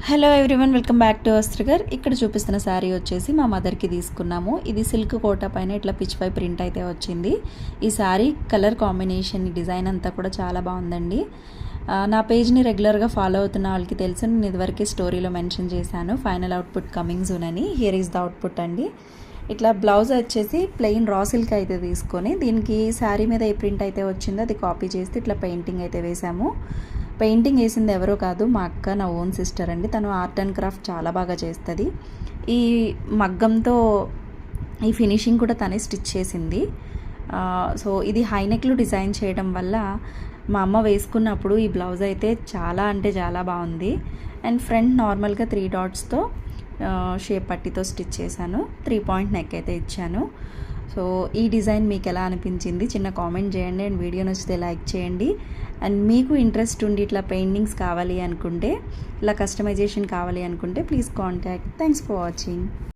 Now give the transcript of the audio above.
Hello everyone, welcome back to Vastragar. ఇక్కడ చూపిస్తున్న శారీ వచ్చేసి మా మదర్కి తీసుకున్నాము. ఇది సిల్క్ కోట పైన ఇట్లా పిచ్ పై ప్రింట్ అయితే వచ్చింది. ఈ శారీ కలర్ కాంబినేషన్, డిజైన్ అంతా కూడా చాలా బాగుందండి. నా పేజ్ని రెగ్యులర్గా ఫాలో అవుతున్న వాళ్ళకి తెలుసు, నేను ఇదివరకే స్టోరీలో మెన్షన్ చేశాను ఫైనల్ అవుట్పుట్ కమింగ్ జూన్ అని. హియర్ ఈజ్ ద అవుట్పుట్ అండి. ఇట్లా బ్లౌజ్ వచ్చేసి ప్లెయిన్ రా సిల్క్ అయితే తీసుకొని దీనికి శారీ మీద ఏ ప్రింట్ అయితే వచ్చిందో అది కాపీ చేసి ఇట్లా పెయింటింగ్ అయితే వేసాము. పెయింటింగ్ వేసింది ఎవరో కాదు, మా అక్క, నా ఓన్ సిస్టర్ అండి. తను ఆర్ట్ అండ్ క్రాఫ్ట్ చాలా బాగా చేస్తుంది. ఈ మగ్గంతో ఈ ఫినిషింగ్ కూడా తనే స్టిచ్ చేసింది. సో ఇది హైనెక్లు డిజైన్ చేయడం వల్ల మా అమ్మ వేసుకున్నప్పుడు ఈ బ్లౌజ్ అయితే చాలా అంటే చాలా బాగుంది. అండ్ ఫ్రంట్ నార్మల్గా 3 డాట్స్తో షేప్ పట్టితో స్టిచ్ చేశాను. 3 పాయింట్ నెక్ అయితే ఇచ్చాను. సో ఈ డిజైన్ మీకు ఎలా అనిపించింది చిన్న కామెంట్ చేయండి. అండ్ వీడియో నచ్చితే లైక్ చేయండి. అండ్ మీకు ఇంట్రెస్ట్ ఉండి ఇట్లా పెయింటింగ్స్ కావాలి అనుకుంటే, ఇలా కస్టమైజేషన్ కావాలి అనుకుంటే please contact. Thanks for watching.